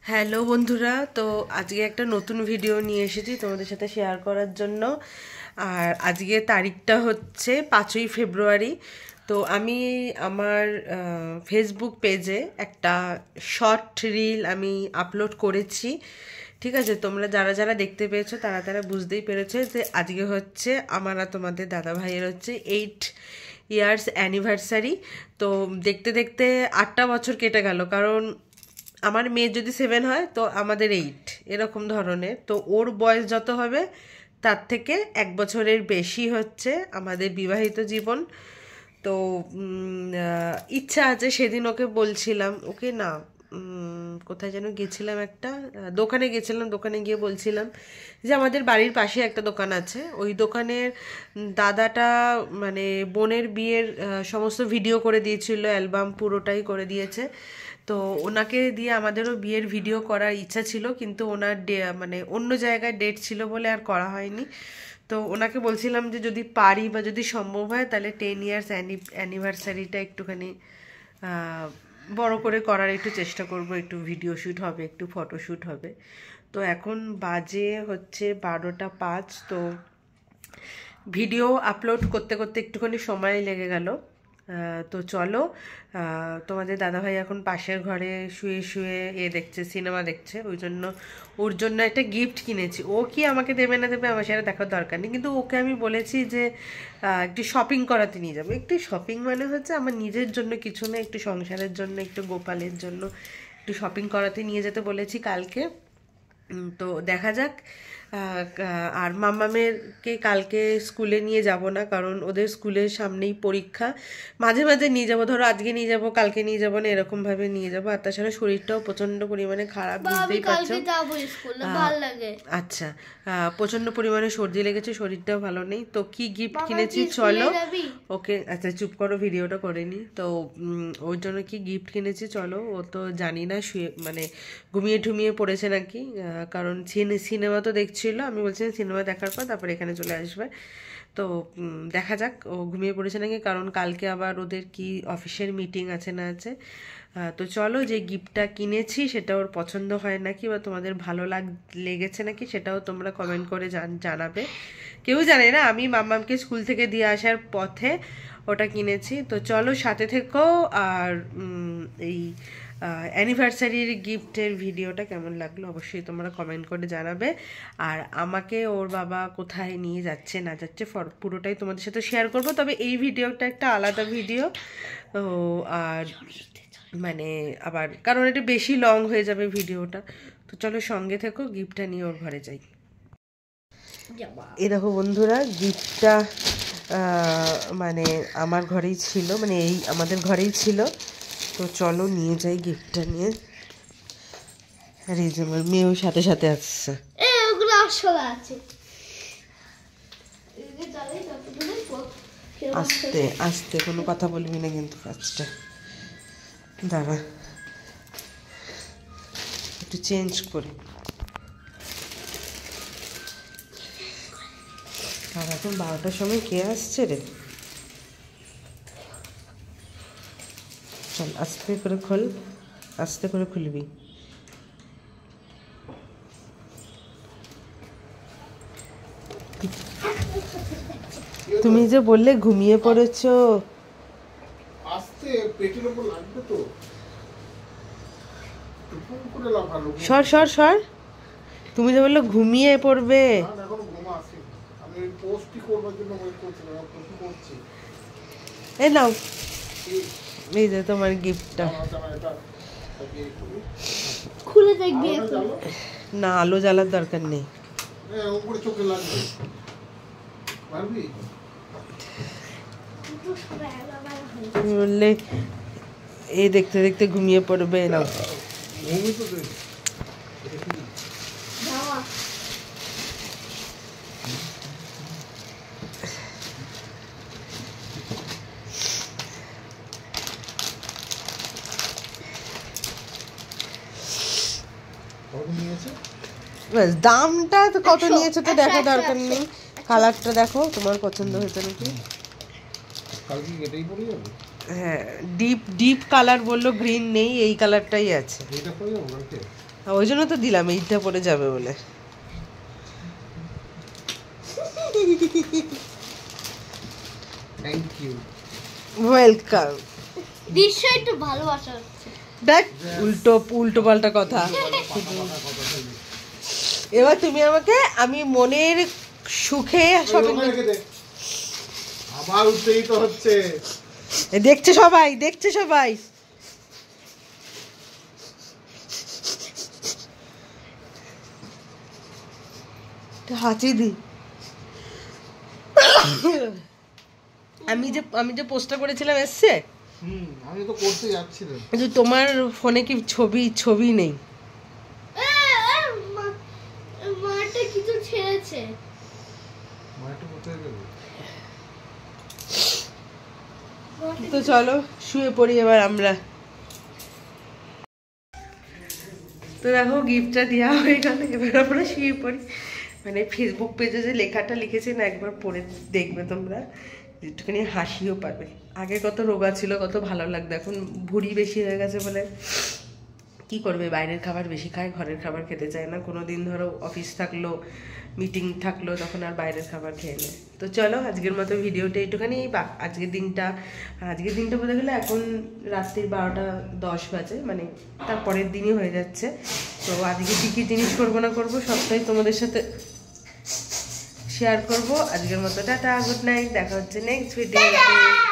Hello বন্ধুরা, তো আজকে একটা নতুন ভিডিও নিয়ে এসেছি তোমাদের সাথে শেয়ার করার জন্য। আর আজকে তারিখটা হচ্ছে 5ই ফেব্রুয়ারি। তো আমি আমার ফেসবুক পেজে একটা শর্ট রিল আমি আপলোড করেছি। ঠিক আছে, তোমরা যারা যারা দেখতে পেয়েছো তারা তারা বুঝতেই পেরেছো যে আজকে হচ্ছে আমার আর তোমাদের দাদা ভাইয়ের হচ্ছে 8 ইয়ার্স অ্যানিভার্সারি। তো দেখতে দেখতে 8টা বছর কেটে গেল, কারণ আমার মেয়ে যদি 7 হয় তো আমাদের 8 এরকম ধরনের। তো ওর বয়স যত হবে তার থেকে 1 বছরের বেশি হচ্ছে আমাদের বিবাহিত জীবন। তো ইচ্ছা আছে, সেদিন ওকে বলছিলাম, ওকে না কোথায় যেন গেছিলাম, একটা দোকানে গেছিলাম, দোকানে গিয়ে বলছিলাম যে আমাদের বাড়ির পাশে একটা দোকান আছে, ওই দোকানের দাদাটা মানে বোনের বিয়ের সমস্ত ভিডিও করে দিয়েছিল, অ্যালবাম পুরোটাই করে দিয়েছে। তো ওনাকে দিয়ে আমাদেরও বিয়ের ভিডিও করার ইচ্ছা ছিল, কিন্তু ওনার মানে অন্য জায়গায় ডেট ছিল বলে আর করা হয়নি। তো ওনাকে বলছিলাম যে যদি পারি বা যদি সম্ভব হয় তাহলে 10 ইয়ার্স অ্যানিভার্সারিটা একটুখানি বড় করে করার একটু চেষ্টা করব, একটু ভিডিও শ্যুট হবে, একটু ফটোশ্যুট হবে। তো এখন বাজে হচ্ছে 12টা 5। তো ভিডিও আপলোড করতে করতে একটুখানি সময় লেগে গেল। তো চলো, তোমাদের দাদাভাই এখন পাশের ঘরে শুয়ে শুয়ে দেখছে, সিনেমা দেখছে। ওর জন্য একটা গিফট কিনেছি। ও কি আমাকে দেবে না দেবে আমার সেটা দেখার দরকার নেই, কিন্তু ওকে আমি বলেছি যে একটু শপিং করাতে নিয়ে যাবো। একটু শপিং মানে হচ্ছে আমার নিজের জন্য কিছু না, একটু সংসারের জন্য, একটু গোপালের জন্য একটু শপিং করাতে নিয়ে যেতে বলেছি কালকে। তো দেখা যাক। আর মাম্মামেরকে কালকে স্কুলে নিয়ে যাব না, কারণ ওদের স্কুলের সামনেই পরীক্ষা। মাঝে মাঝে নিয়ে যাব, ধরো আজকে নিয়ে যাব কালকে নিয়ে যাব না, এরকমভাবে নিয়ে যাব। আর তাছাড়া শরীরটাও প্রচণ্ড পরিমাণে খারাপ, বুঝতেই পারছো। আচ্ছা, প্রচণ্ড পরিমাণে সর্দি লেগেছে, শরীরটাও ভালো নেই। তো কি গিফট কিনেছি চলো। ওকে আচ্ছা চুপ করো, ভিডিওটা করে নি। তো ওর জন্য কি গিফট কিনেছি চলো। ও তো জানি না, শুয়ে মানে ঘুমিয়ে ঠুমিয়ে পড়েছে নাকি, কারণ সিনেমা তো দেখছিল। আমি বলছি সিনেমা দেখার পর তারপর এখানে চলে আসবে। তো দেখা যাক ও ঘুমিয়ে পড়েছে নাকি, কারণ কালকে আবার ওদের কি অফিসের মিটিং আছে না আছে। তো চলো, যে গিফটটা কিনেছি সেটা ওর পছন্দ হয় নাকি বা তোমাদের ভালো লেগেছে নাকি সেটাও তোমরা কমেন্ট করে জানাবে। কেউ জানে না, আমি মাম্মামকে স্কুল থেকে দিয়ে আসার পথে ওটা কিনেছি। তো চলো সাথে থেকো। আর এই অ্যানিভার্সারির গিফটের ভিডিওটা কেমন লাগলো অবশ্যই তোমরা কমেন্ট করে জানাবে। আর আমাকে ওর বাবা কোথায় নিয়ে যাচ্ছে না যাচ্ছে পুরোটাই তোমাদের সাথে শেয়ার করব, তবে এই ভিডিওটা একটা আলাদা ভিডিও। তো আর মানে আবার কারণ এটা বেশি লং হয়ে যাবে ভিডিওটা। তো চলো সঙ্গে থেকো, গিফটটা নিয়ে ওর ঘরে যাই। এই দেখো বন্ধুরা, গিফটটা মানে আমার ঘরেই ছিল, মানে এই আমাদের ঘরেই ছিল। তো চলো নিয়ে যাই গিফটটা নিয়ে। আর এই যে আমার মেয়েও সাথে সাথে আসছে। আস্তে আস্তে, কোনো কথা বলবি না কিন্তু ফার্স্টে। দাঁড়া একটু চেঞ্জ করি। আর এখন 12টার সময় কে আসছে রে? চল আস্তে করে খোল, আস্তে করে খুলবি। তুমি যে বললে ঘুমিয়ে পড়েছো, সর সর সর, তুমি যে বললে ঘুমিয়ে পড়বে। এ নাও, এই যে তোমার গিফটটা। খুলে দেখবি? না, আলো জ্বালার দরকার নেই। তুমি বললে এই দেখতে দেখতে ঘুমিয়ে পড়বে। নাও দামটা তো কত নিয়েছে তো দেখো, দরকার নেই। কালারটা দেখো তোমার পছন্দ হয়েছে নাকি। হ্যাঁ, ডিপ ডিপ কালার বললো, গ্রিন নেই, এই কালারটাই আছে। ওই জন্য তো দিলাম, এইটা পরে যাবে বলে। Thank you, welcome. দৃশ্য একটু ভালোবাসা হচ্ছে। দেখ উল্টো উল্টো পাল্টা কথা। এবার তুমি আমাকে, আমি মনের সুখে শপিং, আবার উত্তেজিত হচ্ছে, দেখছে সবাই, দেখছে সবাই। হাঁচি দি। আমি যে পোস্টটা করেছিলাম এসছে? আমি তো করতে যাচ্ছিলাম, কিন্তু তোমার ফোনে কি ছবি নেই? মাটা কিছু ছেড়েছে। মাটা কোথায় গেল? তো চলো শুয়ে পড়ি এবার আমরা। তো দেখো গিফটটা দেওয়া হয়ে গেল, এবার আমরা শুয়ে পড়ি। মানে ফেসবুক পেজে যে লেখাটা লিখেছে না, একবার পড়ে দেখবে তোমরা, একটুখানি হাসিও পাবে। আগে কত রোগা ছিল, কত ভালো লাগতো, এখন ভুঁড়ি বেশি হয়ে গেছে বলে কি করবে, বাইরের খাবার বেশি খায়, ঘরের খাবার খেতে চায় না। কোনো দিন ধরো অফিস থাকলো, মিটিং থাকলো, তখন আর বাইরের খাবার খেয়ে নেয়। তো চলো আজকের মতো ভিডিওটা একটুখানি, আজকের দিনটা বলতে গেলে এখন রাত্রির 12:10 বাজে, মানে তারপরের দিনই হয়ে যাচ্ছে। তো আজকে কী কী জিনিস করবো না করবো সবটাই তোমাদের সাথে শেয়ার করবো। আজকের মতো টাটা, গুড নাইট, দেখা হচ্ছে নেক্সট ভিডিওতে।